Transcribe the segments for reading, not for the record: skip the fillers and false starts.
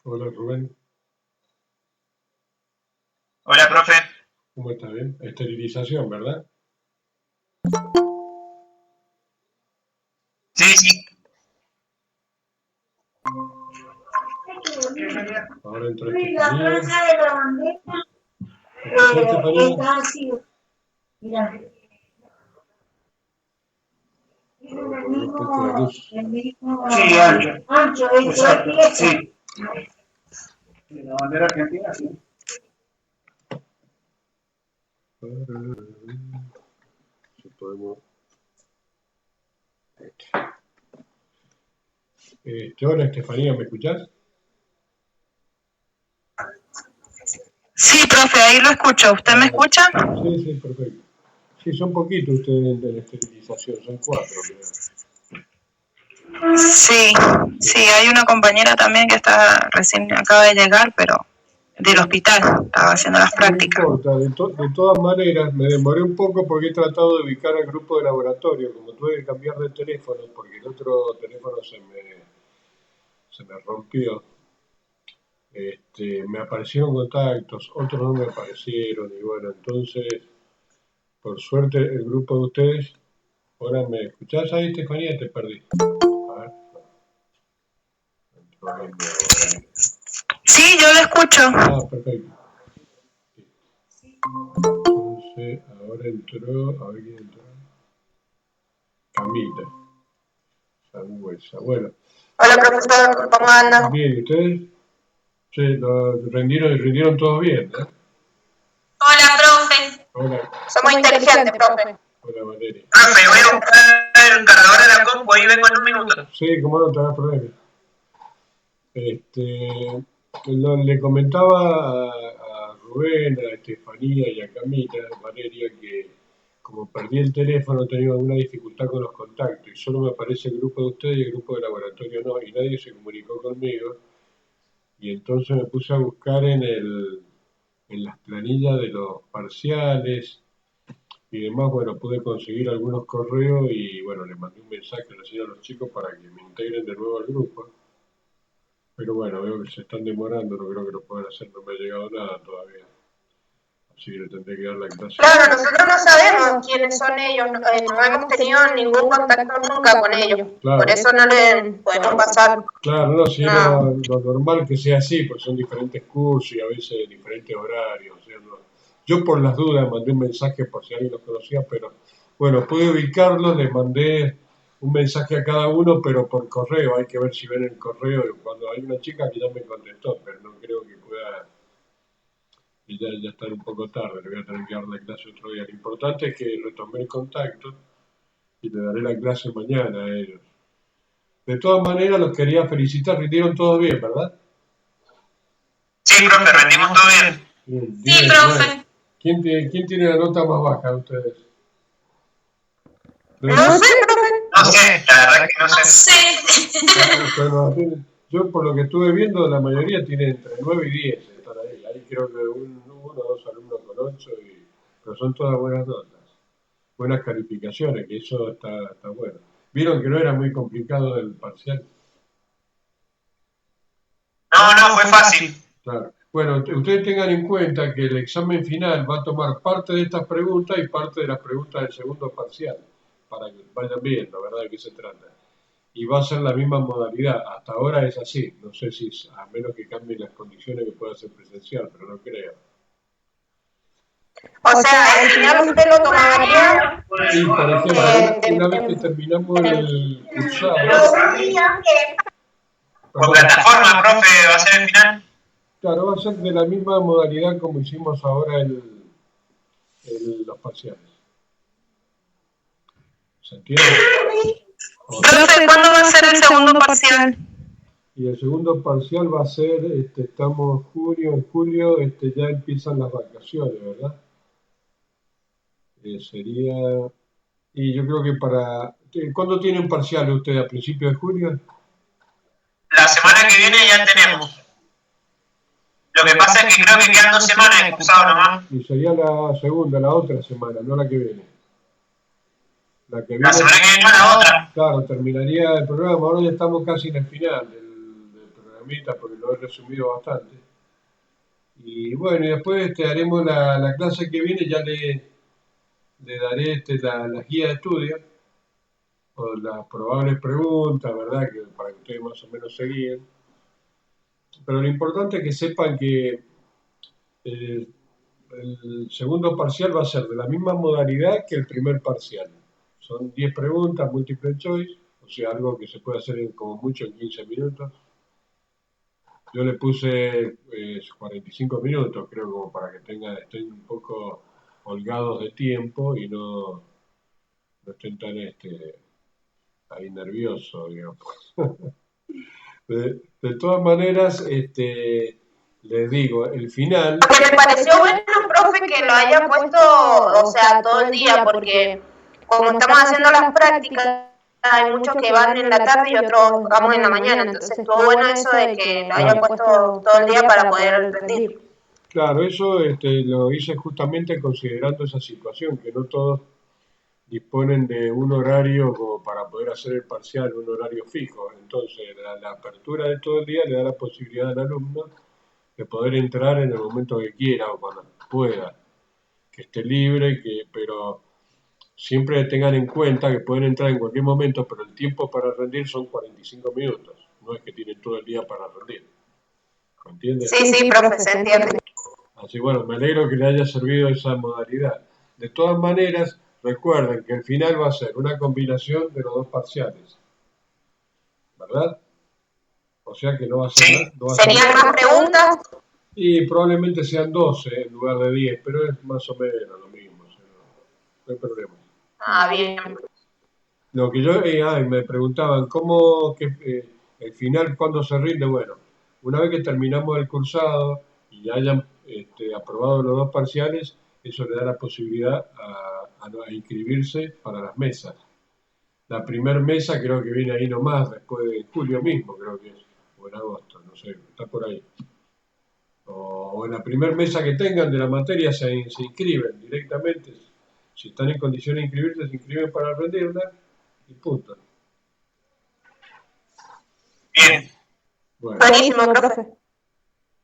Hola Rubén, Hola, profe. ¿cómo está? Bien. Esterilización, ¿verdad? Sí, sí. Ahora entró Estefanía. ¿Escuchás, Estefanía? Está así, mira, Vamos a poner un poco de luz. el mismo Sí, ancho. ancho, esto es Exacto. pieza. Sí. De la bandera argentina, sí. Si podemos. Hola Estefanía, ¿me escuchás? Sí, profe, ahí lo escucho. ¿Usted me escucha? Sí, sí, perfecto. Sí, son poquitos ustedes de la esterilización, son 4, creo. Sí, sí, hay una compañera también que está recién acaba de llegar, pero del hospital, estaba haciendo las No prácticas. importa, de todas maneras me demoré un poco porque he tratado de ubicar al grupo de laboratorio, como tuve que cambiar de teléfono porque el otro teléfono se me rompió. Me aparecieron contactos, otros no me aparecieron y bueno, entonces, por suerte, el grupo de ustedes, ahora me escuchás ahí, Estefanía, te perdí. A ver, entró alguien nuevo ahí. Sí, yo lo escucho. Ah, perfecto. Entonces, ahora entró, a ver quién entró. Camila, Sangüesa. Bueno, Hola profesor, ¿cómo anda? bien, ¿y ustedes? Sí, rindieron todos bien, ¿no? Hola profe. Hola, Somos inteligentes, profe. hola Valeria. Profe, voy a buscar el cargador de la compu y vengo en un minuto. Sí, como no te hagas problema. Le comentaba a Rubén, a Estefanía y a Camila, Valeria, que como perdí el teléfono tenía alguna dificultad con los contactos y solo me aparece el grupo de ustedes y el grupo de laboratorio no, y nadie se comunicó conmigo. Y entonces me puse a buscar en las planillas de los parciales y demás, bueno, pude conseguir algunos correos y bueno, les mandé un mensaje recién a los chicos para que me integren de nuevo al grupo. Pero bueno, veo que se están demorando, no creo que lo puedan hacer, no me ha llegado nada todavía. Así que le tendré que dar la clase. Claro, nosotros no sabemos quiénes son ellos, no hemos tenido ningún contacto nunca con ellos. Claro. Por eso no le podemos pasar. Claro, no, si era No. lo normal que sea así, pues son diferentes cursos y a veces diferentes horarios. O sea, no. Yo por las dudas mandé un mensaje por si alguien los conocía, pero bueno, pude ubicarlos, les mandé un mensaje a cada uno, pero por correo, hay que ver si ven el correo. Cuando hay una chica que ya me contestó, pero no creo que pueda, y ya está un poco tarde, le voy a tener que dar la clase otro día. Lo importante es que retomé el contacto y le daré la clase mañana a ellos. De todas maneras, los quería felicitar, rindieron todo bien, ¿verdad? Sí, profe, rendimos todo bien. Bien, Sí, 10, profe. 9. ¿Quién tiene la nota más baja de ustedes? No sé, profe. No sé, la verdad que no No sé. sé. Yo por lo que estuve viendo, la mayoría tiene entre 9 y 10. Están ahí. Ahí creo que uno o dos alumnos con 8, pero son todas buenas notas, buenas calificaciones, que eso está bueno. Vieron que no era muy complicado el parcial. No, no, fue fácil. Claro. Bueno, ustedes tengan en cuenta que el examen final va a tomar parte de estas preguntas y parte de las preguntas del segundo parcial, para que vayan viendo, ¿verdad?, de qué se trata. Y va a ser la misma modalidad. Hasta ahora es así. No sé si, a menos que cambien las condiciones, que pueda ser presencial, pero no creo. O sea, al final usted lo tomaría Y, por ejemplo, una vez que terminamos el cursado, Por perdón, plataforma, profe, va a ser el final. claro, va a ser de la misma modalidad como hicimos ahora los parciales. ¿Se entiende? Profe, ¿cuándo va a ser el segundo parcial? Y el segundo parcial va a ser, estamos en julio, ya empiezan las vacaciones, ¿verdad? Sería Y yo creo que ¿Cuándo tienen parciales ustedes? ¿A principios de julio? La semana que viene ya tenemos. Lo que pasa es que creo que quedan 2 semanas de cursado nomás. Y sería la segunda, la otra semana, no la que viene. La que La viene, semana que viene no la otra. claro, terminaría el programa. Ahora ya estamos casi en el final del programita porque lo he resumido bastante. Y bueno, y después haremos la clase que viene, ya le daré las guías de estudio o las probables preguntas, ¿verdad? Que, para que ustedes más o menos se guíen. Pero lo importante es que sepan que eh, el segundo parcial va a ser de la misma modalidad que el primer parcial. Son 10 preguntas, multiple choice, o sea, algo que se puede hacer como mucho en 15 minutos. Yo le puse 45 minutos, creo, como para que estén un poco holgados de tiempo y no estén tan ahí nerviosos, digamos. De todas maneras, les digo, el final. Lo que me pareció bueno, profe, que lo haya puesto, o sea, todo el día, porque como estamos haciendo las prácticas, hay muchos que van en la tarde y otros vamos en la mañana, entonces estuvo bueno eso de que lo haya puesto todo el día para poder rendir. Claro, eso lo hice justamente considerando esa situación, que no todos disponen de un horario como para poder hacer el parcial, un horario fijo. Entonces, la apertura de todo el día le da la posibilidad al alumno de poder entrar en el momento que quiera o cuando pueda, que esté libre, pero siempre tengan en cuenta que pueden entrar en cualquier momento, pero el tiempo para rendir son 45 minutos, no es que tienen todo el día para rendir. ¿Me entiendes? Sí, profe, se entiende. Así bueno, me alegro que le haya servido esa modalidad. De todas maneras, recuerden que el final va a ser una combinación de los dos parciales, ¿verdad? O sea que no va a ser Sí. no va a ser ¿Serían más preguntas? y probablemente sean 12 en lugar de 10, pero es más o menos lo mismo, o sea, no hay problema. Ah, bien. Lo que yo, me preguntaban, ¿cómo que el final cuándo se rinde? Bueno, una vez que terminamos el cursado y hayan aprobado los dos parciales, eso le da la posibilidad a inscribirse para las mesas. La primer mesa creo que viene ahí nomás, después de julio mismo, creo que es, o en agosto, no sé, está por ahí. O en la primer mesa que tengan de la materia se inscriben directamente. Si están en condiciones de inscribirse, se inscriben para rendirla y punto. Bien. Bueno, Buenísimo, profe.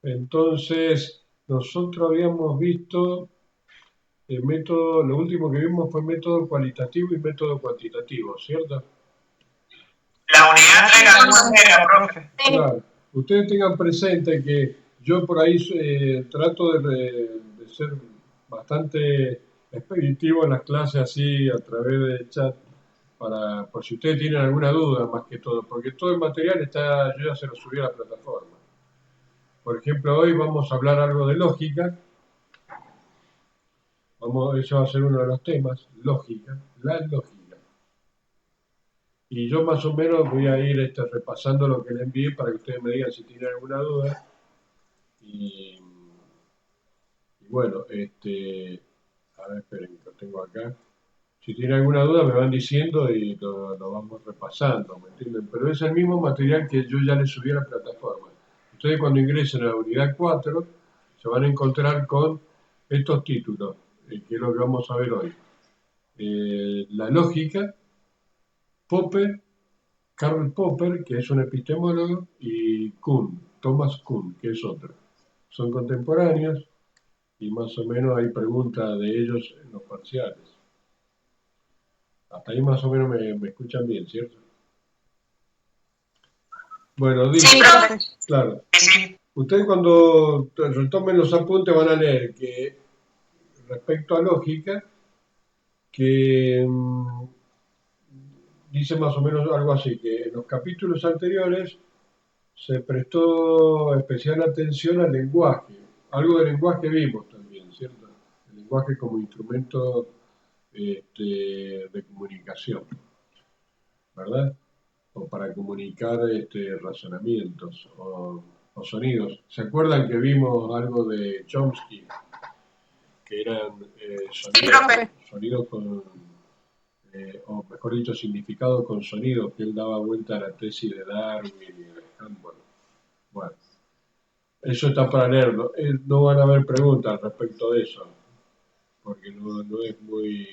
entonces nosotros habíamos visto el método, lo último que vimos fue método cualitativo y método cuantitativo, ¿cierto? La unidad 3 la tercera, profe. Claro. Ustedes tengan presente que yo por ahí trato de ser bastante expeditivo en las clases así a través del chat por si ustedes tienen alguna duda más que todo, porque todo el material yo ya se lo subí a la plataforma. Por ejemplo, hoy vamos a hablar algo de lógica. Eso va a ser uno de los temas, lógica, la lógica. Y yo más o menos voy a ir repasando lo que le envié para que ustedes me digan si tienen alguna duda. Y bueno, a ver, esperen, que lo tengo acá. Si tienen alguna duda me van diciendo y lo vamos repasando, ¿me entienden? Pero es el mismo material que yo ya les subí a la plataforma. Ustedes cuando ingresen a la unidad 4 se van a encontrar con estos títulos, que es lo que vamos a ver hoy. La lógica, Popper, Karl Popper, que es un epistemólogo, y Kuhn, Thomas Kuhn, que es otro. Son contemporáneos y más o menos hay preguntas de ellos en los parciales. Hasta ahí más o menos me escuchan bien, ¿cierto? Bueno, dice, Sí, profe. claro, Sí. ustedes cuando retomen los apuntes van a leer que respecto a lógica, que dice más o menos algo así, que en los capítulos anteriores se prestó especial atención al lenguaje. Algo de lenguaje vimos también, ¿cierto? El lenguaje como instrumento de comunicación, ¿verdad? O para comunicar razonamientos o sonidos. ¿Se acuerdan que vimos algo de Chomsky? Que eran Sí, profe. sonidos con o mejor dicho, significado con sonido, que él daba vuelta a la tesis de Darwin y de Humboldt. Bueno, eso está para leerlo. No van a haber preguntas respecto de eso, porque no es muy...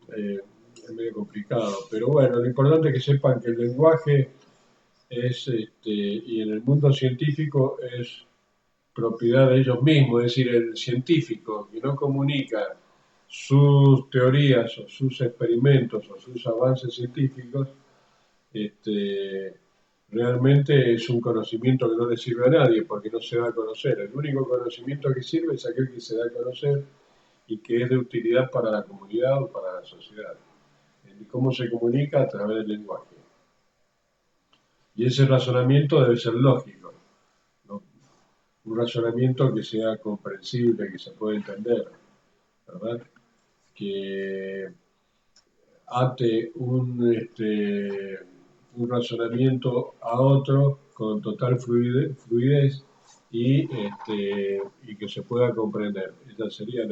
es medio complicado. Pero bueno, lo importante es que sepan que el lenguaje es, y en el mundo científico es propiedad de ellos mismos, es decir, el científico que no comunica sus teorías o sus experimentos o sus avances científicos, realmente es un conocimiento que no le sirve a nadie porque no se da a conocer. El único conocimiento que sirve es aquel que se da a conocer y que es de utilidad para la comunidad o para la sociedad. ¿Cómo se comunica? A través del lenguaje. Y ese razonamiento debe ser lógico, ¿no? Un razonamiento que sea comprensible, que se pueda entender, ¿verdad? Que ate un razonamiento a otro con total fluidez y que se pueda comprender. Esa sería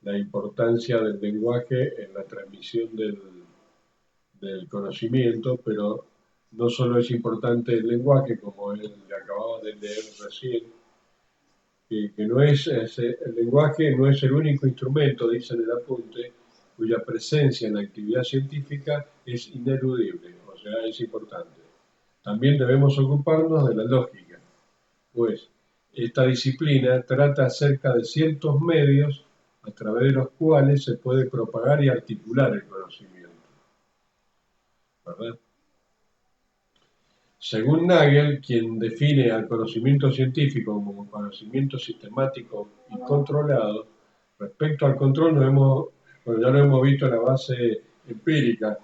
la importancia del lenguaje en la transmisión del conocimiento, pero no solo es importante el lenguaje, como él acababa de leer recién, que no es, el lenguaje no es el único instrumento, dice en el apunte, cuya presencia en la actividad científica es ineludible, o sea, es importante. También debemos ocuparnos de la lógica, pues esta disciplina trata acerca de ciertos medios a través de los cuales se puede propagar y articular el conocimiento, ¿verdad? Según Nagel, quien define al conocimiento científico como conocimiento sistemático y controlado, respecto al control ya lo hemos visto en la base empírica,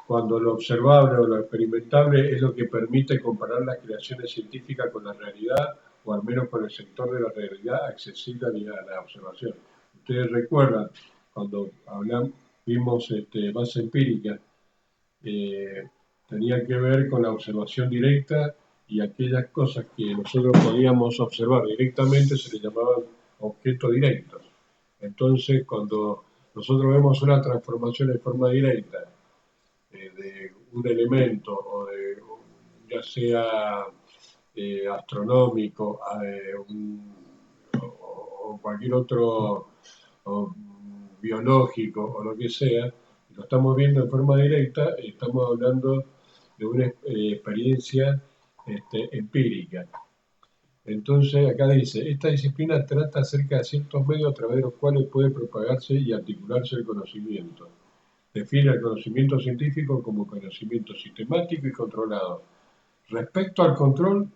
cuando lo observable o lo experimentable es lo que permite comparar las creaciones científicas con la realidad, o al menos con el sector de la realidad accesible a la observación. Ustedes recuerdan, cuando vimos base empírica, tenía que ver con la observación directa y aquellas cosas que nosotros podíamos observar directamente se les llamaban objetos directos. Entonces, cuando nosotros vemos una transformación en forma directa de un elemento o de ya sea astronómico o cualquier otro o biológico o lo que sea, lo estamos viendo en forma directa, estamos hablando de una experiencia empírica. Entonces, acá dice, esta disciplina trata acerca de ciertos medios a través de los cuales puede propagarse y articularse el conocimiento. Define el conocimiento científico como conocimiento sistemático y controlado. Respecto al control,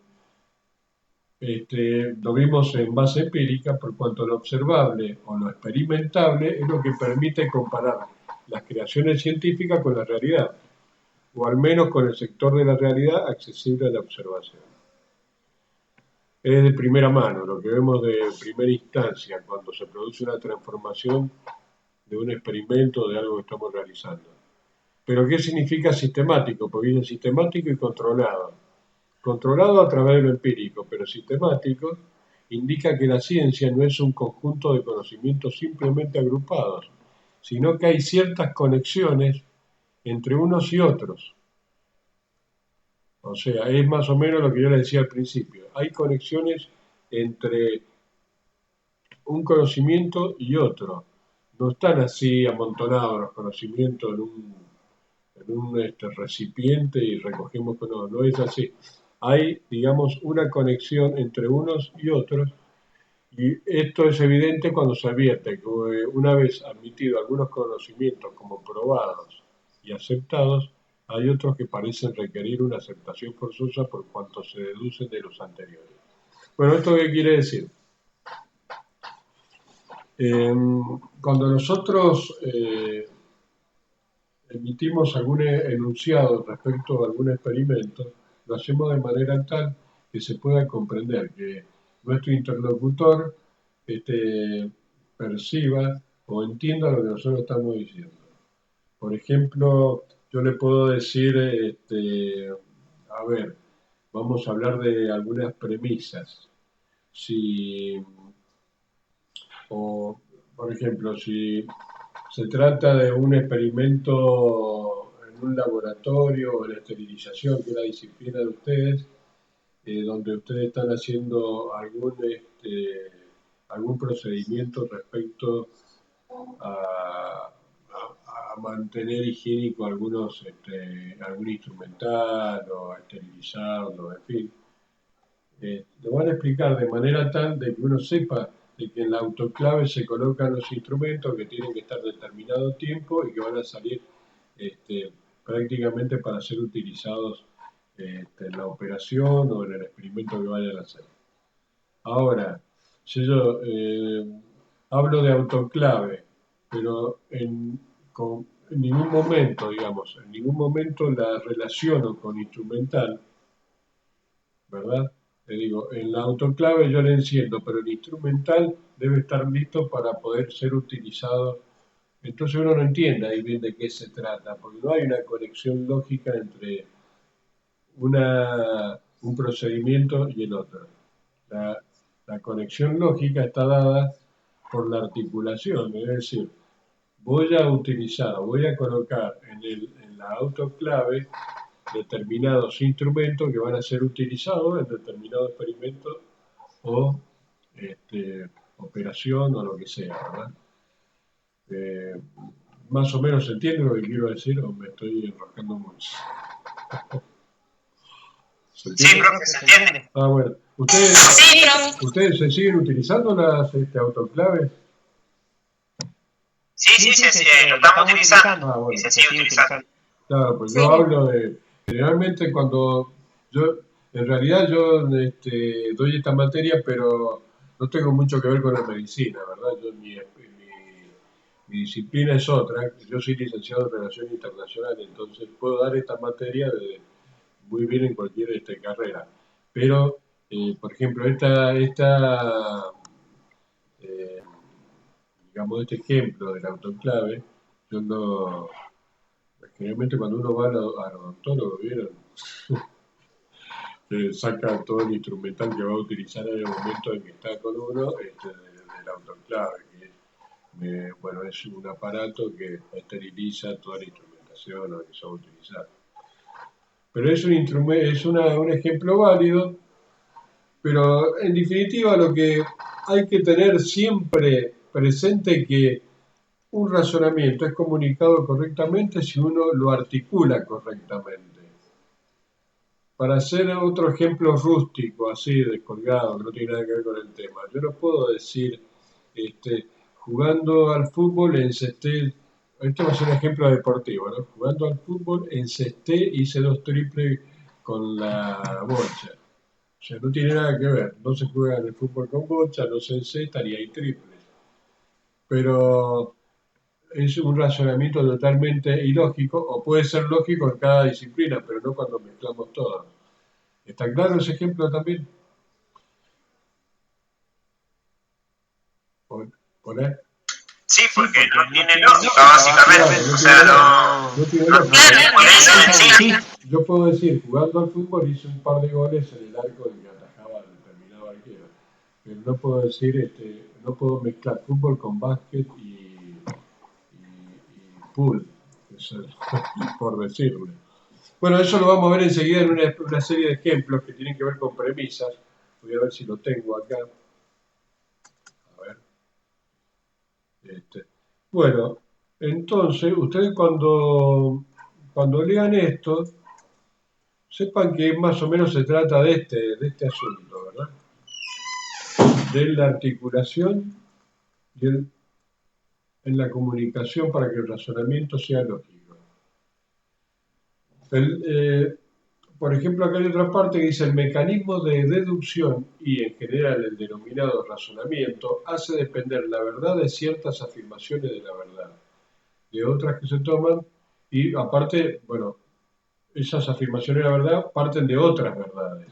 lo vimos en base empírica, por cuanto lo observable o lo experimentable es lo que permite comparar las creaciones científicas con la realidad, o al menos con el sector de la realidad accesible a la observación. Es de primera mano, lo que vemos de primera instancia, cuando se produce una transformación de un experimento, de algo que estamos realizando. Pero ¿qué significa sistemático? Porque dice sistemático y controlado. Controlado a través de lo empírico, pero sistemático indica que la ciencia no es un conjunto de conocimientos simplemente agrupados, sino que hay ciertas conexiones entre unos y otros. O sea, es más o menos lo que yo le decía al principio. Hay conexiones entre un conocimiento y otro. No están así amontonados los conocimientos en un recipiente y recogemos con otro. No es así. Hay, digamos, una conexión entre unos y otros, y esto es evidente cuando se advierte que una vez admitido algunos conocimientos como probados y aceptados, hay otros que parecen requerir una aceptación forzosa por cuanto se deducen de los anteriores. Bueno, ¿esto qué quiere decir? Cuando nosotros emitimos algún enunciado respecto a algún experimento, lo hacemos de manera tal que se pueda comprender, que nuestro interlocutor perciba o entienda lo que nosotros estamos diciendo. Por ejemplo, yo le puedo decir, a ver, vamos a hablar de algunas premisas. Por ejemplo, si se trata de un experimento en un laboratorio o en esterilización, que es la disciplina de ustedes, donde ustedes están haciendo algún procedimiento respecto a mantener higiénico algún instrumental o a esterilizarlo, en fin. Lo van a explicar de manera tal de que uno sepa de que en la autoclave se colocan los instrumentos que tienen que estar determinado tiempo y que van a salir prácticamente para ser utilizados en la operación o en el experimento que vayan a hacer. Ahora, si yo hablo de autoclave, pero en ningún momento, digamos, en ningún momento la relaciono con instrumental, ¿verdad? Le digo, en la autoclave yo le enciendo, pero el instrumental debe estar listo para poder ser utilizado. Entonces uno no entiende ahí bien de qué se trata, porque no hay una conexión lógica entre un procedimiento y el otro. La conexión lógica está dada por la articulación, es decir, voy a colocar en la autoclave determinados instrumentos que van a ser utilizados en determinado experimento o operación o lo que sea, ¿verdad? Más o menos entiende lo que quiero decir o me estoy enroscando mucho. Sí, profe, se entiende. Ah, bueno. Sí, profe. ¿Ustedes se siguen utilizando las autoclaves? Sí, lo estamos utilizando. Ah, bueno. Y se sigue utilizando. Claro, pues Sí. yo hablo de, generalmente cuando en realidad yo doy esta materia, pero no tengo mucho que ver con la medicina, ¿verdad? Mi disciplina es otra, yo soy licenciado en Relaciones Internacionales, entonces puedo dar esta materia muy bien en cualquier carrera. Pero, por ejemplo, digamos, este ejemplo del autoclave, yo no. Generalmente cuando uno va al odontólogo, ¿vieron? Que saca todo el instrumental que va a utilizar en el momento en que está con uno, del autoclave, que bueno, es un aparato que esteriliza toda la instrumentación que se va a utilizar. Pero es un ejemplo válido, pero en definitiva lo que hay que tener siempre presente que un razonamiento es comunicado correctamente si uno lo articula correctamente. Para hacer otro ejemplo rústico, así, descolgado, que no tiene nada que ver con el tema, yo no puedo decir, jugando al fútbol encesté, esto va a ser un ejemplo deportivo, ¿no? Jugando al fútbol encesté, hice 2 triples con la bocha. O sea, no tiene nada que ver, no se juega en el fútbol con bocha, no se encesta ni hay triples. Pero es un razonamiento totalmente ilógico, o puede ser lógico en cada disciplina, pero no cuando mezclamos todo. ¿Está claro ese ejemplo también? ¿Poner? Sí, porque no tiene lógica, básicamente. Claro, O sea, no tiene lógica. Sí. Yo puedo decir, jugando al fútbol hice un par de goles en el arco del que atajaba el determinado arquero. Pero no puedo decir, no puedo mezclar fútbol con básquet y pool, por decirlo. Bueno, eso lo vamos a ver enseguida en una serie de ejemplos que tienen que ver con premisas. Voy a ver si lo tengo acá. A ver. Bueno, entonces, ustedes cuando lean esto, sepan que más o menos se trata de este asunto, ¿verdad? De la articulación y en la comunicación para que el razonamiento sea lógico. Por ejemplo, acá hay otra parte que dice: el mecanismo de deducción y, en general, el denominado razonamiento hace depender la verdad de ciertas afirmaciones de la verdad, de otras que se toman, y aparte, bueno, esas afirmaciones de la verdad parten de otras verdades.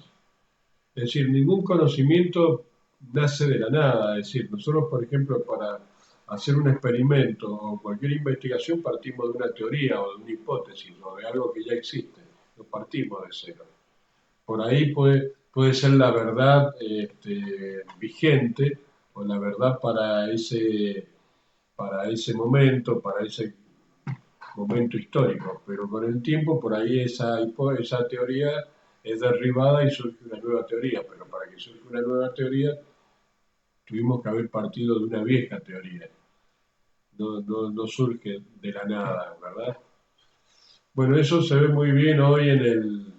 Es decir, ningún conocimiento nace de la nada. Es decir, nosotros, por ejemplo, para hacer un experimento o cualquier investigación partimos de una teoría o de una hipótesis o de algo que ya existe. No partimos de cero. Por ahí puede ser la verdad vigente o la verdad para para ese momento histórico, pero con el tiempo por ahí esa teoría es derribada y surge una nueva teoría, pero para que surja una nueva teoría tuvimos que haber partido de una vieja teoría, no surge de la nada, ¿verdad? Bueno, eso se ve muy bien hoy en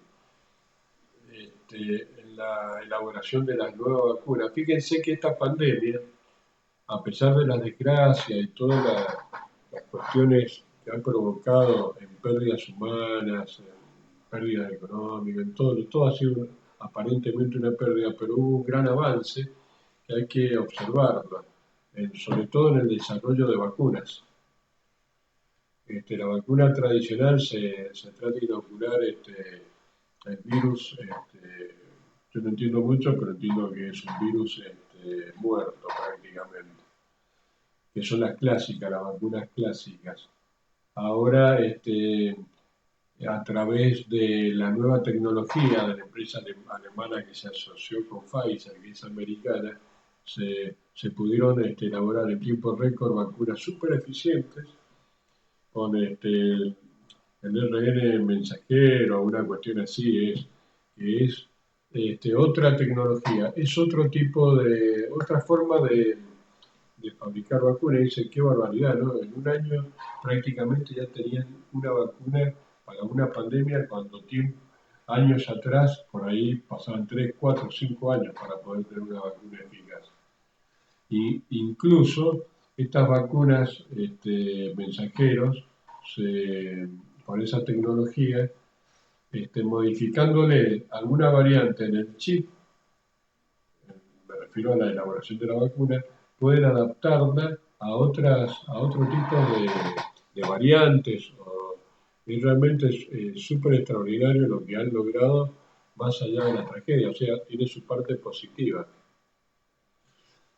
la elaboración de las nuevas vacunas. Fíjense que esta pandemia, a pesar de las desgracias y todas las cuestiones que han provocado en pérdidas humanas, en pérdidas económicas, en todo ha sido aparentemente una pérdida, pero hubo un gran avance que hay que observarlo, sobre todo en el desarrollo de vacunas. La vacuna tradicional se trata de inocular el virus, yo no entiendo mucho, pero entiendo que es un virus muerto prácticamente, que son las clásicas, las vacunas clásicas. Ahora, a través de la nueva tecnología de la empresa alemana que se asoció con Pfizer, que es americana, se pudieron elaborar en tiempo récord vacunas súper eficientes con el RN mensajero, una cuestión así, que es otra tecnología, es otra forma de fabricar vacunas. Dice, qué barbaridad, ¿no? En un año prácticamente ya tenían una vacuna para una pandemia, cuando años atrás, por ahí pasaban 3, 4, 5 años para poder tener una vacuna eficaz. Y incluso estas vacunas mensajeros, con esa tecnología, modificándole alguna variante en el chip, me refiero a la elaboración de la vacuna, pueden adaptarla a otro tipo de variantes. Y realmente es súper extraordinario lo que han logrado más allá de la tragedia, o sea, tiene su parte positiva.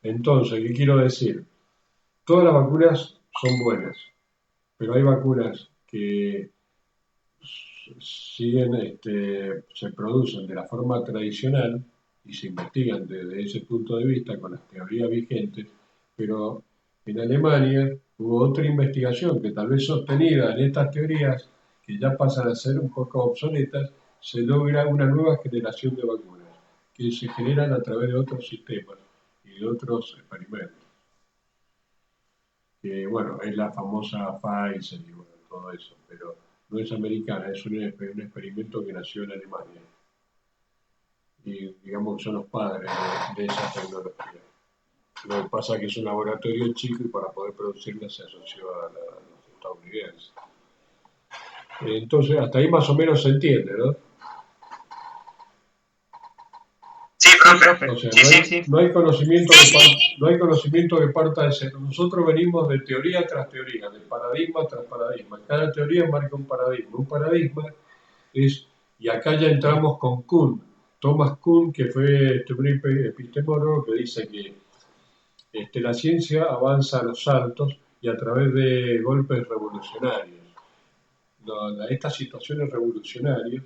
Entonces, ¿qué quiero decir? Todas las vacunas son buenas, pero hay vacunas que se producen de la forma tradicional y se investigan desde ese punto de vista con las teorías vigentes, pero en Alemania hubo otra investigación que tal vez sostenida en estas teorías, que ya pasan a ser un poco obsoletas, se logra una nueva generación de vacunas que se generan a través de otros sistemas y de otros experimentos. Que bueno, es la famosa Pfizer y bueno, todo eso, pero no es americana, es un experimento que nació en Alemania. Y digamos que son los padres de esa tecnología. Lo que pasa es que es un laboratorio chico y para poder producirla se asoció a los estadounidenses. Entonces, hasta ahí más o menos se entiende, ¿no? Sí, profe. O sea, Sí. no hay conocimiento que parta de cero. Nosotros venimos de teoría tras teoría, de paradigma tras paradigma. Cada teoría marca un paradigma. Un paradigma es, y acá ya entramos con Kuhn, Thomas Kuhn, que fue un epistemólogo que dice que la ciencia avanza a los saltos y a través de golpes revolucionarios. Estas situaciones revolucionarias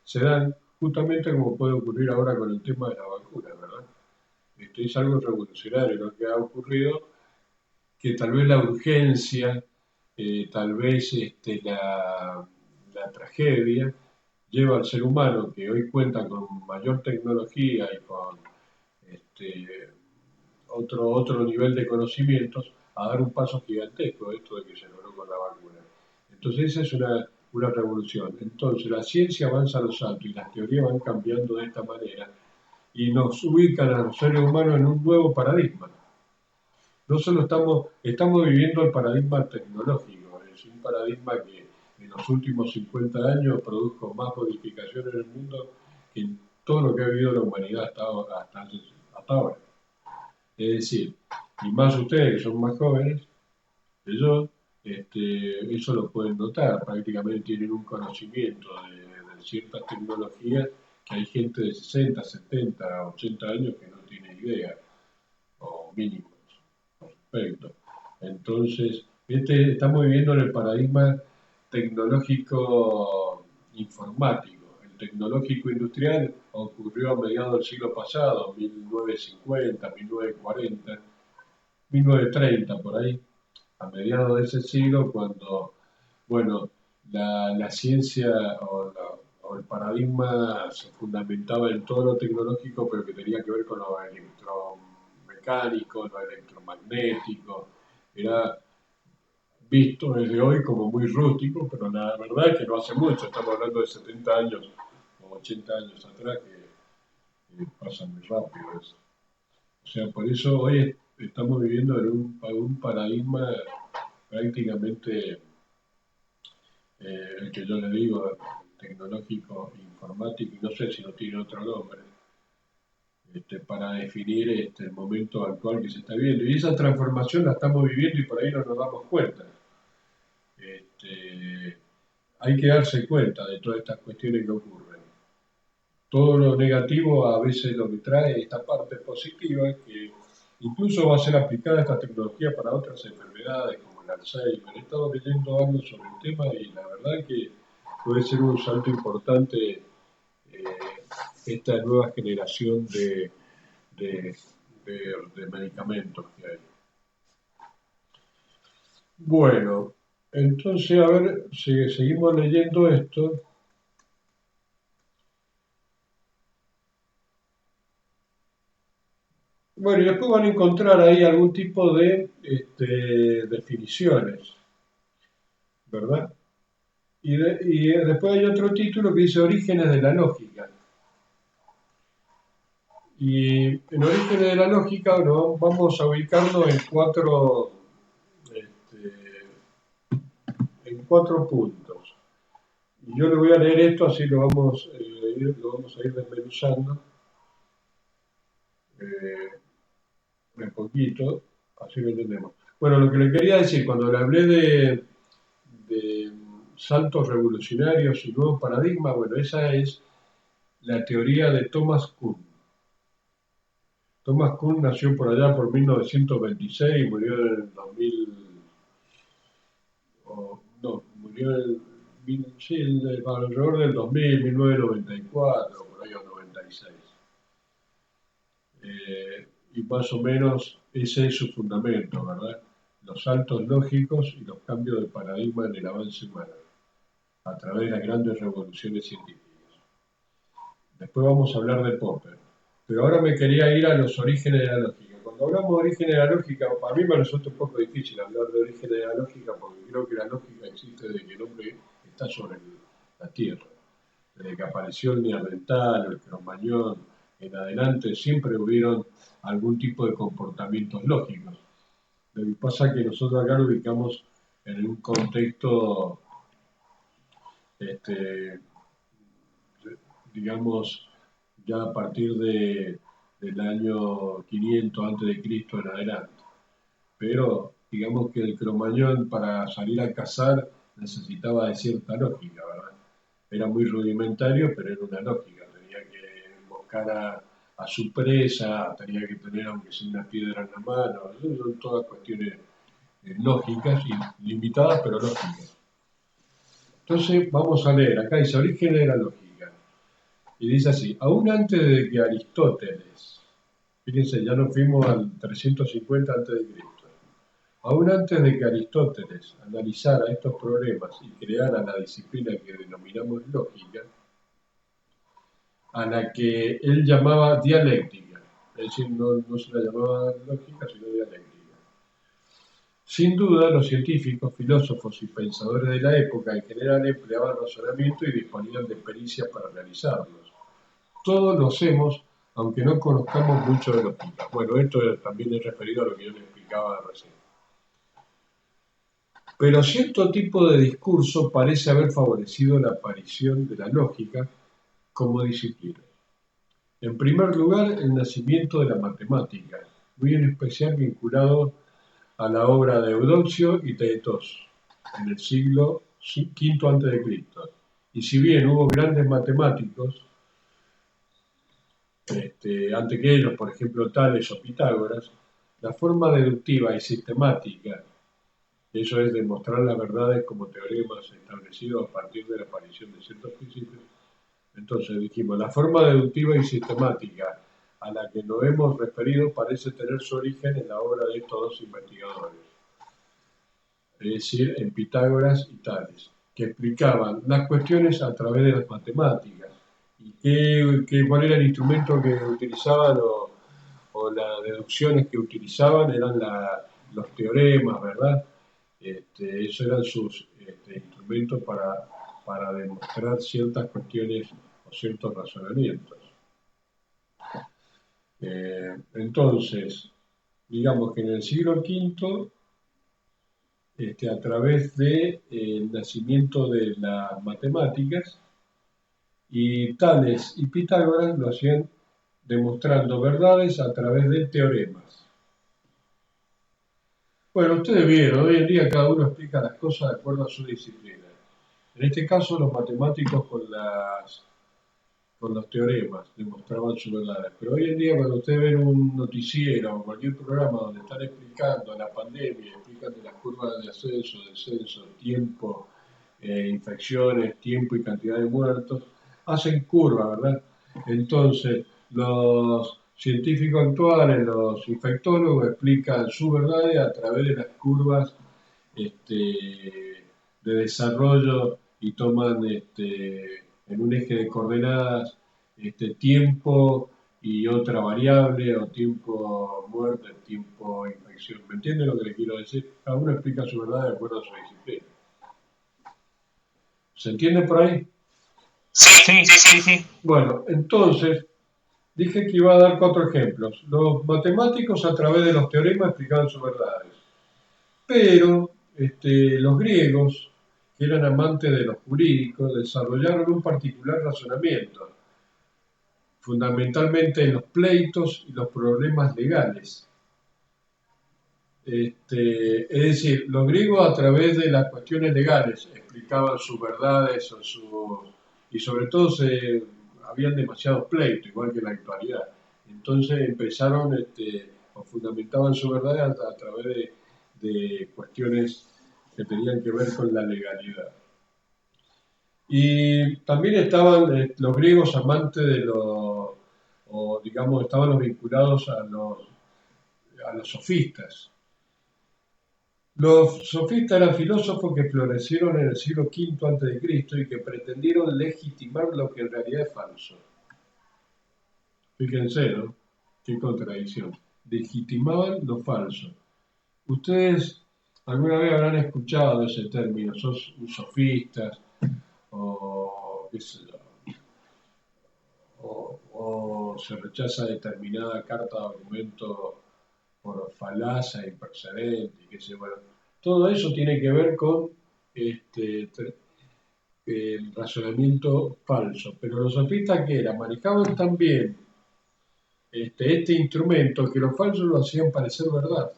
se dan justamente como puede ocurrir ahora con el tema de la vacuna, ¿verdad? Es algo revolucionario lo que ha ocurrido, que tal vez la urgencia, tal vez la tragedia, lleva al ser humano, que hoy cuenta con mayor tecnología y con otro nivel de conocimientos, a dar un paso gigantesco, esto de que se logró con la vacuna. Entonces esa es una revolución. Entonces la ciencia avanza a los saltos y las teorías van cambiando de esta manera y nos ubican a los seres humanos en un nuevo paradigma. No solo estamos viviendo el paradigma tecnológico, es un paradigma que en los últimos 50 años produjo más modificaciones en el mundo que en todo lo que ha vivido la humanidad hasta ahora. Es decir, y más ustedes que son más jóvenes que yo, eso lo pueden notar, prácticamente tienen un conocimiento de ciertas tecnologías que hay gente de 60, 70, 80 años que no tiene idea, o mínimos al respecto. Entonces, estamos viviendo en el paradigma tecnológico informático. El tecnológico industrial ocurrió a mediados del siglo pasado, 1950, 1940, 1930 por ahí, a mediados de ese siglo, cuando, bueno, la ciencia o el paradigma se fundamentaba en todo lo tecnológico, pero que tenía que ver con lo electromecánico, lo electromagnético. Era visto desde hoy como muy rústico, pero la verdad es que no hace mucho, estamos hablando de 70 años o 80 años atrás, que pasa muy rápido eso. O sea, por eso hoy estamos viviendo en un paradigma prácticamente, el que yo le digo, tecnológico, informático, y no sé si no tiene otro nombre, para definir el momento actual que se está viviendo. Y esa transformación la estamos viviendo y por ahí no nos damos cuenta. Hay que darse cuenta de todas estas cuestiones que ocurren. Todo lo negativo a veces lo que trae esta parte positiva, que incluso va a ser aplicada esta tecnología para otras enfermedades como el Alzheimer. He estado leyendo algo sobre el tema y la verdad que puede ser un salto importante esta nueva generación de, de medicamentos que hay. Bueno, entonces, a ver, si seguimos leyendo esto. Bueno, y después van a encontrar ahí algún tipo de definiciones, ¿verdad? Y después hay otro título que dice Orígenes de la lógica. Y en Orígenes de la lógica, bueno, vamos a ubicarlo en cuatro puntos. Y yo le voy a leer esto, así lo vamos a ir desmenuzando un poquito, así lo entendemos. Bueno, lo que le quería decir, cuando le hablé de saltos revolucionarios y nuevos paradigmas, bueno, esa es la teoría de Thomas Kuhn. Thomas Kuhn nació por allá por 1926 y murió en el 2000, no, murió alrededor del 2000, 1994, por ahí o 96. Y más o menos ese es su fundamento, ¿verdad? Los saltos lógicos y los cambios de paradigma en el avance humano, a través de las grandes revoluciones científicas. Después vamos a hablar de Popper. Pero ahora me quería ir a los orígenes de la lógica. Cuando hablamos de orígenes de la lógica, para mí me resulta un poco difícil hablar de orígenes de la lógica porque creo que la lógica existe desde que el hombre está sobre la Tierra. Desde que apareció el neandertal, el cromañón, en adelante siempre hubieron algún tipo de comportamientos lógicos. Lo que pasa es que nosotros acá lo ubicamos en un contexto, digamos, ya a partir del año 500 a.C. en adelante. Pero digamos que el cromañón para salir a cazar necesitaba de cierta lógica, ¿verdad? Era muy rudimentario, pero era una lógica. Tenía que emboscar a su presa, tenía que tener aunque sea una piedra en la mano. Esas son todas cuestiones lógicas y limitadas, pero lógicas. Entonces vamos a leer, acá dice origen de la lógica. Y dice así, aún antes de que Aristóteles, fíjense, ya nos fuimos al 350 a.C., aún antes de que Aristóteles analizara estos problemas y creara la disciplina que denominamos lógica, a la que él llamaba dialéctica, es decir, no se la llamaba lógica, sino dialéctica. Sin duda, los científicos, filósofos y pensadores de la época en general empleaban razonamiento y disponían de pericias para realizarlos. Todos lo hacemos, aunque no conozcamos mucho de lógica. Bueno, esto también es referido a lo que yo les explicaba recién. Pero cierto tipo de discurso parece haber favorecido la aparición de la lógica como disciplina. En primer lugar, el nacimiento de la matemática, muy en especial vinculado a la obra de Eudoxio y Teetos, en el siglo V a.C. Y si bien hubo grandes matemáticos, antes que ellos, por ejemplo, Tales o Pitágoras, la forma deductiva y sistemática, eso es demostrar las verdades como teoremas establecidos a partir de la aparición de ciertos principios. Entonces dijimos, la forma deductiva y sistemática a la que nos hemos referido parece tener su origen en la obra de estos dos investigadores, es decir, en Pitágoras y Tales, que explicaban las cuestiones a través de las matemáticas y cuál era el instrumento que utilizaban o las deducciones que utilizaban eran los teoremas, ¿verdad? Esos eran sus instrumentos para demostrar ciertas cuestiones o ciertos razonamientos. Entonces, digamos que en el siglo V, a través del nacimiento de las matemáticas, y Tales y Pitágoras lo hacían demostrando verdades a través de teoremas. Bueno, ustedes vieron, hoy en día cada uno explica las cosas de acuerdo a su disciplina. En este caso, los matemáticos con los teoremas demostraban sus verdades. Pero hoy en día, cuando ustedes ven un noticiero o cualquier programa donde están explicando la pandemia, explican de las curvas de ascenso, descenso, tiempo, infecciones, tiempo y cantidad de muertos, hacen curva, ¿verdad? Entonces, los científicos actuales, los infectólogos, explican sus verdades a través de las curvas de desarrollo y toman en un eje de coordenadas tiempo y otra variable, o tiempo muerte, tiempo infección. ¿Me entienden lo que les quiero decir? Cada uno explica su verdad de acuerdo a su disciplina. ¿Se entiende por ahí? Sí. Bueno, entonces, dije que iba a dar 4 ejemplos. Los matemáticos a través de los teoremas explicaban sus verdades. Pero los griegos, que eran amantes de los jurídicos, desarrollaron un particular razonamiento, fundamentalmente en los pleitos y los problemas legales. Es decir, los griegos a través de las cuestiones legales explicaban sus verdades y sobre todo habían demasiados pleitos, igual que en la actualidad. Entonces empezaron o fundamentaban su verdad a través de cuestiones que tenían que ver con la legalidad. Y también estaban los griegos amantes estaban los vinculados a los sofistas. Los sofistas eran filósofos que florecieron en el siglo V a.C. y que pretendieron legitimar lo que en realidad es falso. Fíjense, ¿no? Qué contradicción. Legitimaban lo falso. Ustedes alguna vez habrán escuchado ese término, sos un sofista, o qué sé yo, o se rechaza determinada carta de argumento por falacia, improcedente, y qué sé yo. Bueno, todo eso tiene que ver con el razonamiento falso. Pero los sofistas, ¿qué era? Manejaban también este instrumento que los falsos lo hacían parecer verdad.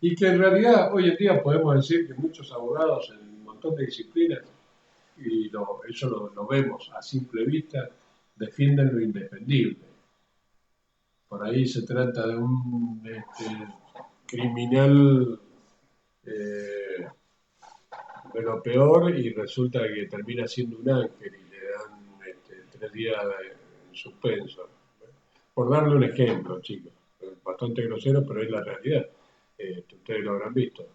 Y que en realidad hoy en día podemos decir que muchos abogados en un montón de disciplinas, y eso lo vemos a simple vista, defienden lo indefendible. Por ahí se trata de un criminal de lo peor y resulta que termina siendo un ángel y le dan 3 días en suspenso. Por darle un ejemplo, chicos, bastante grosero, pero es la realidad. Ustedes lo habrán visto.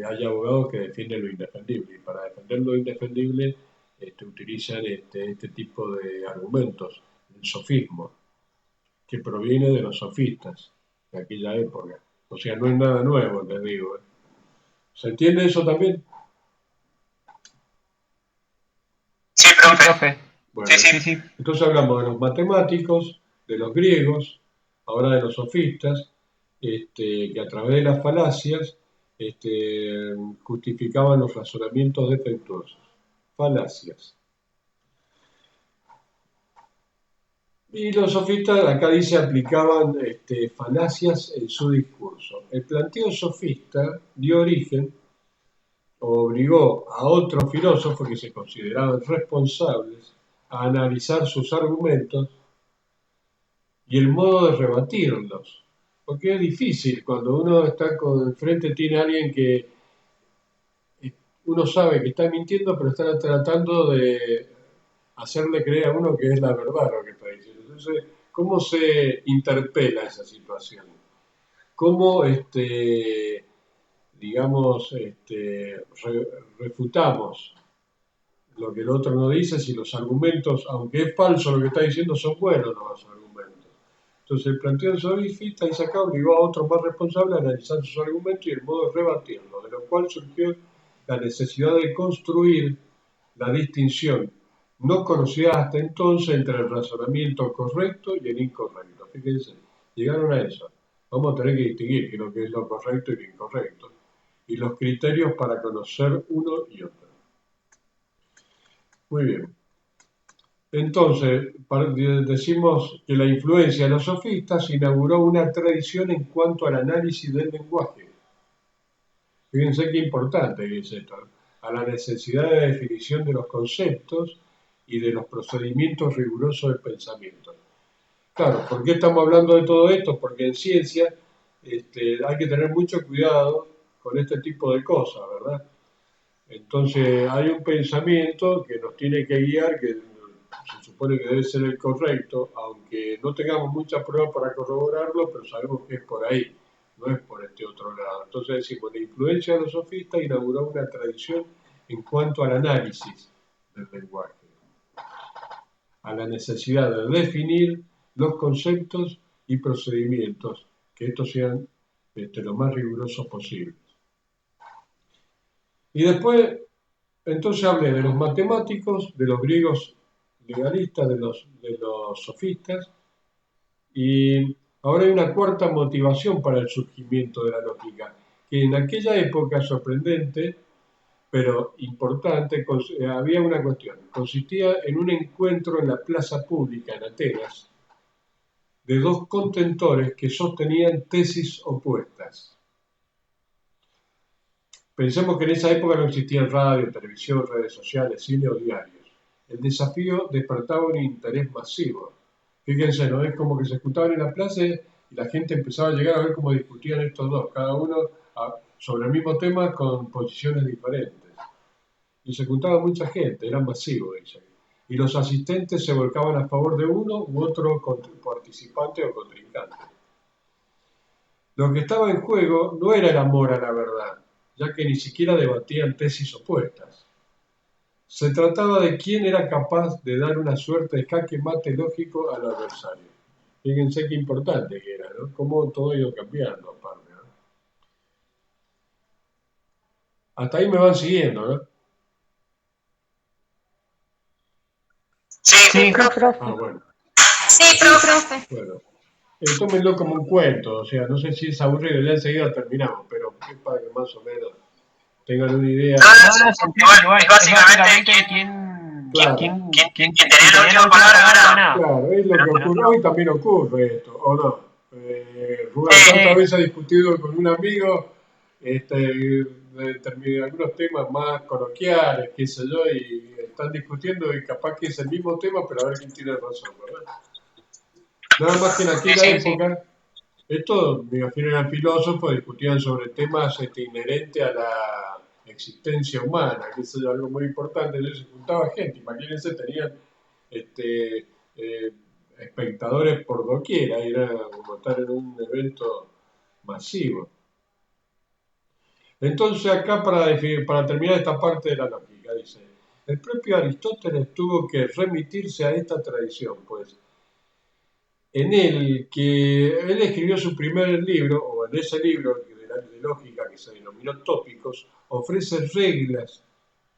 Hay abogados que defienden lo indefendible y para defender lo indefendible utilizan este tipo de argumentos, el sofismo, que proviene de los sofistas de aquella época. O sea, no es nada nuevo, les digo. ¿Se entiende eso también? Sí, profe. Bueno, Sí. entonces hablamos de los matemáticos, de los griegos, ahora de los sofistas, que a través de las falacias justificaban los razonamientos defectuosos. Falacias. Y los sofistas, acá dice, aplicaban falacias en su discurso. El planteo sofista dio origen, o obligó a otros filósofos que se consideraban responsables a analizar sus argumentos y el modo de rebatirlos. Porque es difícil cuando uno está enfrente, tiene a alguien que uno sabe que está mintiendo, pero está tratando de hacerle creer a uno que es la verdad lo que está diciendo. Entonces, ¿cómo se interpela esa situación? ¿Cómo, digamos, refutamos lo que el otro no dice si los argumentos, aunque es falso lo que está diciendo, son buenos los argumentos? Entonces, el planteo del sofista y acá obligó a otro más responsable a analizar sus argumentos y el modo de rebatirlos, de lo cual surgió la necesidad de construir la distinción no conocida hasta entonces entre el razonamiento correcto y el incorrecto. Fíjense, llegaron a eso. Vamos a tener que distinguir qué es lo que es lo correcto y lo incorrecto, y los criterios para conocer uno y otro. Muy bien. Entonces, decimos que la influencia de los sofistas inauguró una tradición en cuanto al análisis del lenguaje. Fíjense qué importante es esto, a la necesidad de definición de los conceptos y de los procedimientos rigurosos del pensamiento. Claro, ¿por qué estamos hablando de todo esto? Porque en ciencia hay que tener mucho cuidado con este tipo de cosas, ¿verdad? Entonces hay un pensamiento que nos tiene que guiar, que se supone que debe ser el correcto, aunque no tengamos muchas pruebas para corroborarlo, pero sabemos que es por ahí, no es por este otro lado. Entonces decimos, la influencia de los sofistas inauguró una tradición en cuanto al análisis del lenguaje, a la necesidad de definir los conceptos y procedimientos, que estos sean lo más rigurosos posibles. Y después, entonces hablé de los matemáticos, de los griegos legalistas, de los sofistas, y ahora hay una cuarta motivación para el surgimiento de la lógica, que en aquella época sorprendente, pero importante, había una cuestión. Consistía en un encuentro en la plaza pública en Atenas de dos contentores que sostenían tesis opuestas. Pensemos que en esa época no existían radio, televisión, redes sociales, cine o diarios. El desafío despertaba un interés masivo. Fíjense, ¿no? Es como que se juntaban en la plaza y la gente empezaba a llegar a ver cómo discutían estos dos, cada uno sobre el mismo tema con posiciones diferentes. Y se juntaba mucha gente, era masivo, dice. Y los asistentes se volcaban a favor de uno u otro participante o contrincante. Lo que estaba en juego no era el amor a la verdad, ya que ni siquiera debatían tesis opuestas. Se trataba de quién era capaz de dar una suerte de jaque mate lógico al adversario. Fíjense qué importante que era, ¿no? Cómo todo ha ido cambiando, aparte, ¿no? Hasta ahí me van siguiendo, ¿no? Sí, profe. Ah, bueno. Sí, profe. Bueno. Tómenlo como un cuento, o sea, no sé si es aburrido, ya enseguida terminamos, pero es para que más o menos tengan una idea. No, es básicamente Claro. quien tenía la última palabra ganaba. Claro, es lo que ocurre, hoy también ocurre esto, ¿o no? Rubén, ¿cuántas veces ha discutido con un amigo de algunos temas más coloquiales, qué sé yo, y están discutiendo y capaz que es el mismo tema, pero a ver quién tiene razón, ¿verdad? Nada más que en aquella época, esto, me imagino, eran filósofos, discutían sobre temas inherentes a la existencia humana, que es algo muy importante. Entonces se juntaba gente, imagínense, tenían espectadores por doquier, era como estar en un evento masivo. Entonces acá para terminar esta parte de la lógica, dice, el propio Aristóteles tuvo que remitirse a esta tradición, pues en él escribió su primer libro, o en ese libro de lógica que se denominó Tópicos, ofrece reglas.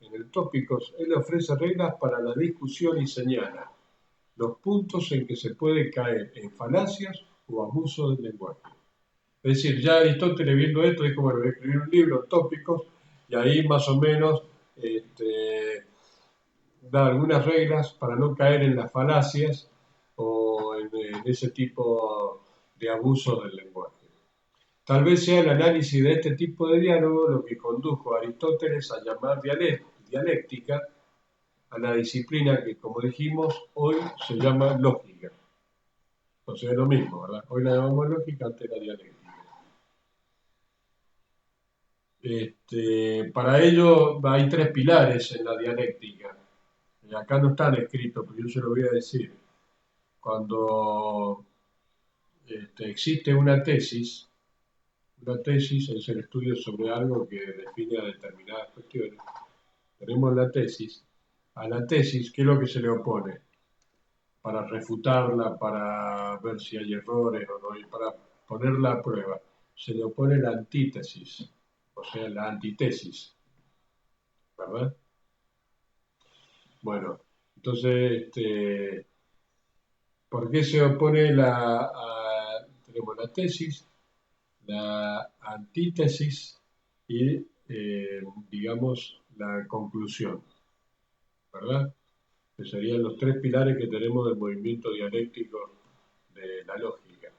En el Tópicos, él ofrece reglas para la discusión y señala los puntos en que se puede caer en falacias o abuso del lenguaje. Es decir, ya Aristóteles, viendo esto, dijo, bueno, voy a escribir un libro, Tópicos, y ahí más o menos da algunas reglas para no caer en las falacias o en ese tipo de abuso del lenguaje. Tal vez sea el análisis de este tipo de diálogo lo que condujo a Aristóteles a llamar dialéctica a la disciplina que, como dijimos, hoy se llama lógica. O sea, es lo mismo, ¿verdad? Hoy la llamamos lógica, antes era dialéctica. Para ello hay tres pilares en la dialéctica. Acá no están escritos, pero yo se lo voy a decir. cuando existe una tesis es el estudio sobre algo que define a determinadas cuestiones. Tenemos la tesis. A la tesis, ¿qué es lo que se le opone? Para refutarla, para ver si hay errores o no, y para ponerla a prueba, se le opone la antítesis, o sea, la antitesis, ¿verdad? Bueno, entonces, ¿por qué se opone tenemos la tesis, la antítesis y, digamos, la conclusión, ¿verdad? Que serían los tres pilares que tenemos del movimiento dialéctico de la lógica.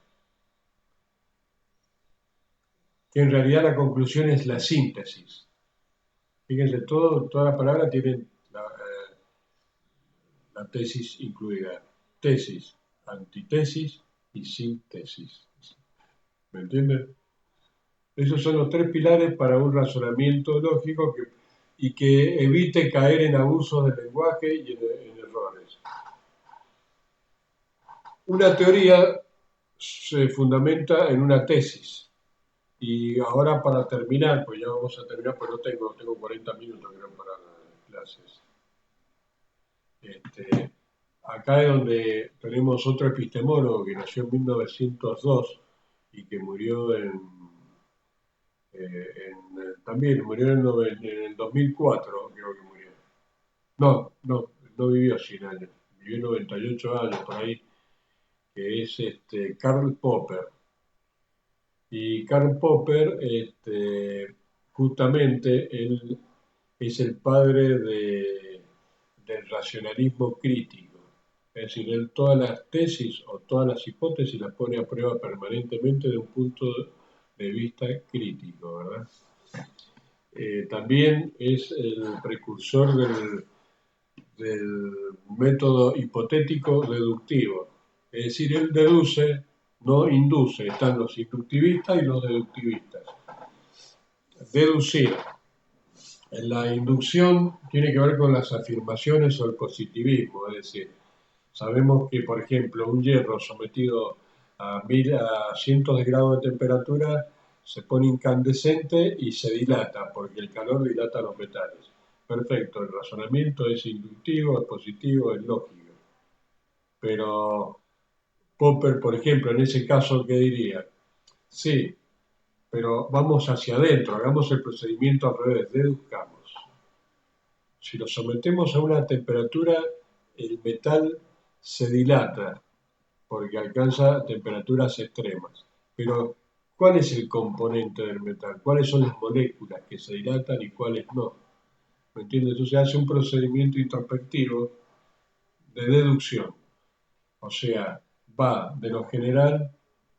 Que en realidad la conclusión es la síntesis. Fíjense, todas las palabras tienen la tesis incluida. Tesis, antitesis y síntesis. ¿Me entienden? Esos son los tres pilares para un razonamiento lógico y que evite caer en abusos del lenguaje y en errores. Una teoría se fundamenta en una tesis. Y ahora para terminar, pues ya vamos a terminar, pues tengo 40 minutos creo para las clases. Acá es donde tenemos otro epistemólogo que nació en 1902 y que murió también murió en el 2004, creo que murió. No vivió 100 años, vivió 98 años por ahí, que es Karl Popper. Y Karl Popper, justamente, él es el padre del racionalismo crítico. Es decir, él todas las tesis o todas las hipótesis las pone a prueba permanentemente de un punto de vista crítico, ¿verdad? También es el precursor del método hipotético deductivo. Es decir, él deduce, no induce. Están los inductivistas y los deductivistas. Deducir. La inducción tiene que ver con las afirmaciones o el positivismo, es decir, sabemos que, por ejemplo, un hierro sometido a cientos de grados de temperatura se pone incandescente y se dilata, porque el calor dilata los metales. Perfecto, el razonamiento es inductivo, es positivo, es lógico. Pero Popper, por ejemplo, en ese caso, ¿qué diría? Sí, pero vamos hacia adentro, hagamos el procedimiento al revés, deduzcamos. Si lo sometemos a una temperatura, el metal se dilata porque alcanza temperaturas extremas. Pero, ¿cuál es el componente del metal? ¿Cuáles son las moléculas que se dilatan y cuáles no? ¿Me entiendes? Entonces hace un procedimiento introspectivo de deducción. O sea, va de lo general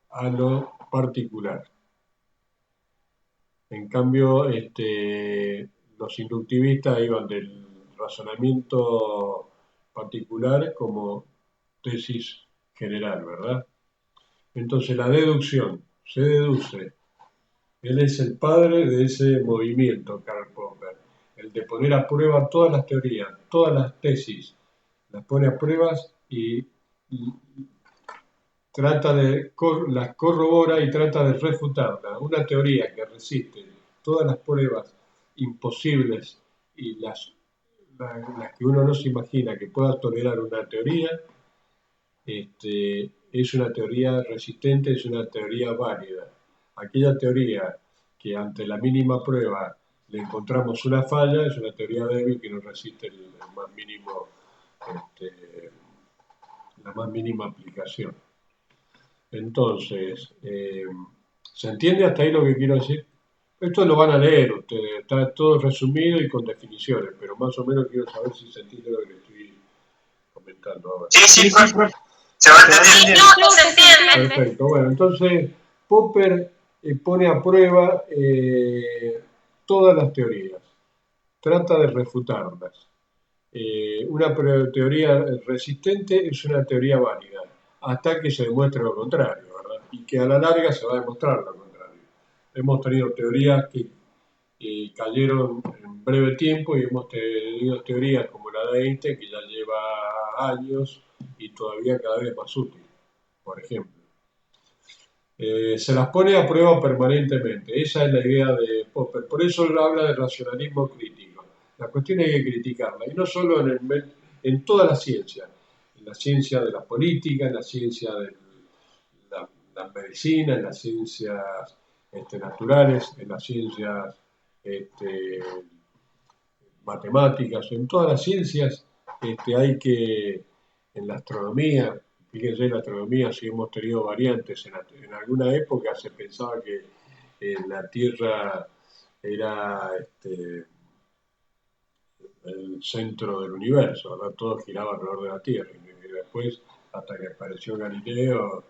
a lo particular. En cambio, los inductivistas iban del razonamiento particular como tesis general, ¿verdad? Entonces la deducción, se deduce. Él es el padre de ese movimiento, Karl Popper, el de poner a prueba todas las teorías, todas las tesis, las pone a pruebas y las corrobora y trata de refutarlas. Una teoría que resiste todas las pruebas imposibles y las que uno no se imagina que pueda tolerar una teoría, es una teoría resistente, es una teoría válida. Aquella teoría que ante la mínima prueba le encontramos una falla es una teoría débil que no resiste la más mínima aplicación. Entonces, ¿se entiende hasta ahí lo que quiero decir? Esto lo van a leer ustedes, está todo resumido y con definiciones, pero más o menos quiero saber si se entiende lo que estoy comentando ahora. Sí, se va a entender. No se entiende. Perfecto, bueno, entonces Popper pone a prueba todas las teorías, trata de refutarlas. Una teoría resistente es una teoría válida, hasta que se demuestre lo contrario, ¿verdad? Y que a la larga se va a demostrar lo contrario. Hemos tenido teorías que cayeron en breve tiempo y hemos tenido teorías como la de Einstein, que ya lleva años y todavía cada vez más útil, por ejemplo. Se las pone a prueba permanentemente. Esa es la idea de Popper. Por eso él habla de racionalismo crítico. La cuestión hay que criticarla, y no solo en toda la ciencia. En la ciencia de la política, en la ciencia de la medicina, en las ciencias naturales, en las ciencias matemáticas, en todas las ciencias hay que, en la astronomía, fíjense, en la astronomía sí hemos tenido variantes. En alguna época se pensaba que la Tierra era el centro del universo, ¿verdad? Todo giraba alrededor de la Tierra. Y después, hasta que apareció Galileo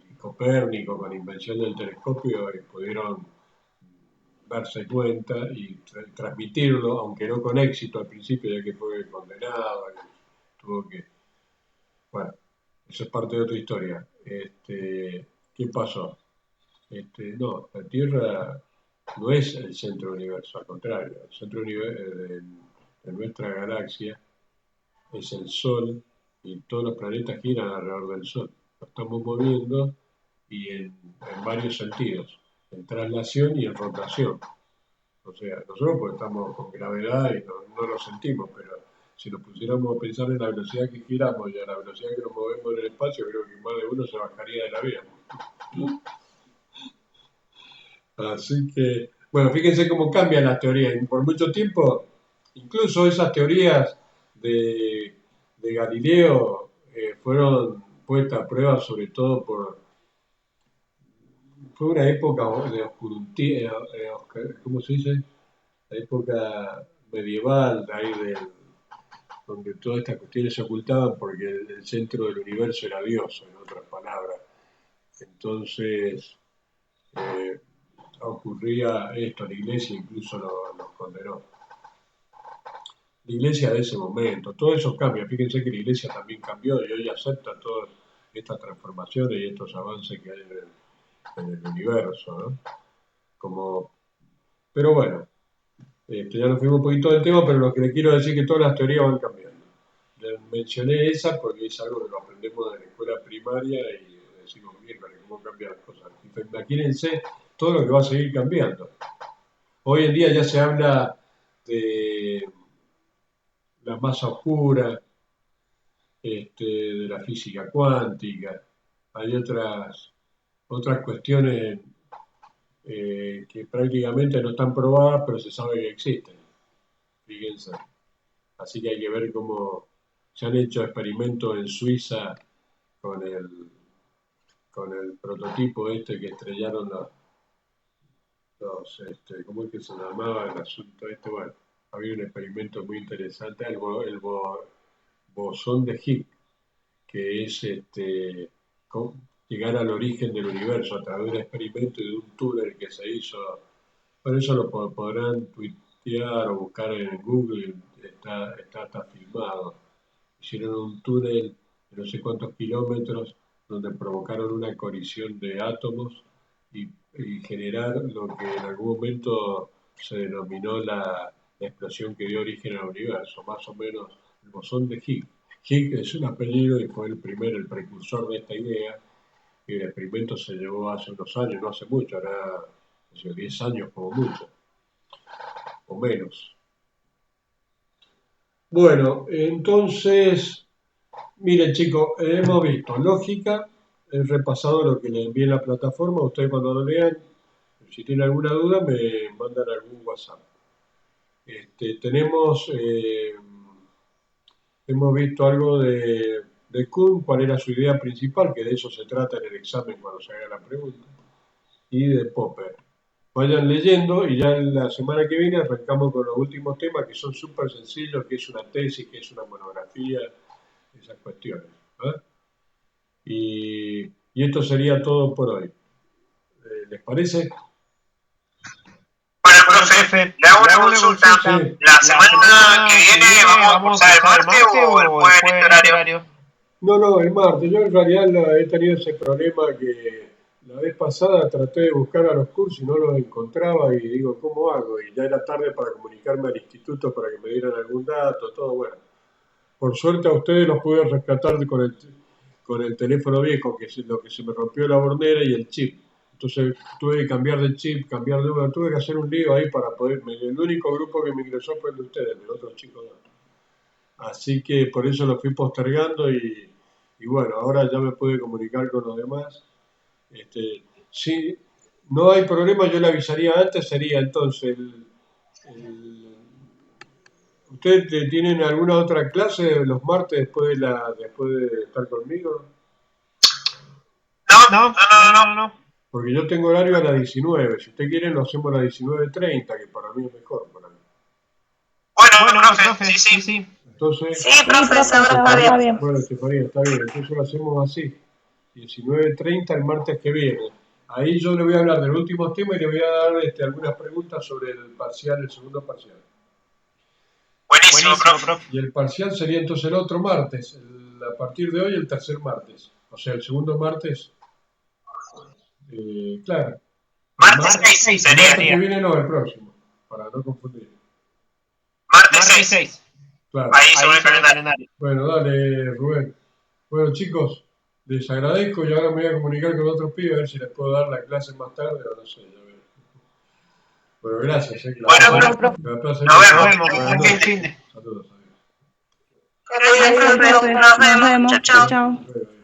y Copérnico con la invención del telescopio, pudieron darse cuenta y transmitirlo, aunque no con éxito al principio, ya que fue condenado, tuvo que... Bueno, eso es parte de otra historia. ¿Qué pasó? No, la Tierra no es el centro del universo, al contrario, el centro de nuestra galaxia es el Sol, y todos los planetas giran alrededor del Sol. Lo estamos moviendo, y en varios sentidos, en traslación y en rotación. O sea, nosotros porque estamos con gravedad y no lo sentimos, pero si nos pusiéramos a pensar en la velocidad que giramos y a la velocidad que nos movemos en el espacio, creo que más de uno se bajaría del avión. Así que, bueno, fíjense cómo cambian las teorías. Y por mucho tiempo, incluso esas teorías de Galileo fueron puestas a prueba, sobre todo fue una época de oscurantismo, ¿cómo se dice? La época medieval, donde todas estas cuestiones se ocultaban porque el centro del universo era Dios, en otras palabras. Entonces, ocurría esto, la Iglesia incluso los condenó. La Iglesia de ese momento, todo eso cambia. Fíjense que la Iglesia también cambió y hoy acepta todas estas transformaciones y estos avances que hay en el universo, ¿no? Pero bueno, ya nos fuimos un poquito del tema, pero lo que le quiero decir es que todas las teorías van cambiando. Les mencioné esa porque es algo que lo aprendemos en la escuela primaria y decimos, miércoles, cómo cambian las cosas. Imagínense todo lo que va a seguir cambiando. Hoy en día ya se habla de la masa oscura, de la física cuántica. Hay otras cuestiones que prácticamente no están probadas, pero se sabe que existen. Fíjense. Así que hay que ver cómo se han hecho experimentos en Suiza con el prototipo que estrellaron ¿cómo es que se llamaba el asunto Bueno, había un experimento muy interesante, el bosón de Higgs, que es llegar al origen del universo a través de un experimento y de un túnel que se hizo. Por eso lo podrán tuitear o buscar en Google, está filmado. Hicieron un túnel de no sé cuántos kilómetros donde provocaron una colisión de átomos y generar lo que en algún momento se denominó la explosión que dio origen al universo, más o menos el bosón de Higgs. Higgs es un apellido y fue el precursor de esta idea, y el experimento se llevó hace unos años, no hace mucho, ahora 10 años como mucho, o menos. Bueno, entonces, miren chicos, hemos visto lógica, he repasado lo que les envié en la plataforma. Ustedes cuando lo lean, si tienen alguna duda, me mandan algún WhatsApp. Hemos visto algo de Kuhn, cuál era su idea principal, que de eso se trata en el examen cuando se haga la pregunta, y de Popper. Vayan leyendo y ya la semana que viene arrancamos con los últimos temas que son súper sencillos, que es una tesis, que es una monografía, esas cuestiones. Y esto sería todo por hoy. ¿Les parece? Bueno, profe, le hago una consulta. Sí. ¿La semana que viene vamos a cursar el martes o el jueves en este horario? No, el martes. Yo en realidad he tenido ese problema que la vez pasada traté de buscar a los cursos y no los encontraba y digo, ¿cómo hago? Y ya era tarde para comunicarme al instituto para que me dieran algún dato, todo bueno. Por suerte a ustedes los pude rescatar con el teléfono viejo, que es lo que se me rompió la bornera y el chip. Entonces tuve que cambiar de chip, cambiar de uno, tuve que hacer un lío ahí para poder. El único grupo que me ingresó fue el de ustedes, el de otros chicos no. Así que por eso lo fui postergando y bueno, ahora ya me pude comunicar con los demás. Si no hay problema, yo le avisaría antes, sería entonces ¿ustedes tienen alguna otra clase los martes después de estar conmigo? No. Porque yo tengo horario a las 19. Si usted quiere, lo hacemos a las 19:30, que para mí es mejor. Para mí. Bueno, profe, sí. Entonces, Sí, profe, esa hora está bien. bueno, Estefanía, está bien. Entonces lo hacemos así. 19:30 el martes que viene. Ahí yo le voy a hablar del último tema y le voy a dar algunas preguntas sobre el parcial, el segundo parcial. Buenísimo, profe. Y el parcial sería entonces el otro martes, a partir de hoy el tercer martes. O sea, el segundo martes, claro. Martes 6 El martes que sería. viene no, el próximo, para no confundir. Martes 6. Claro. Ahí sobre el calendario. Bueno, dale, Rubén. Bueno, chicos, les agradezco y ahora me voy a comunicar con otros pibes a ver si les puedo dar la clase más tarde o no sé. Ya veré. Bueno, gracias. Bueno, profe. Nos vemos. Saludos. Gracias, profe. Nos vemos. Chao. Bueno,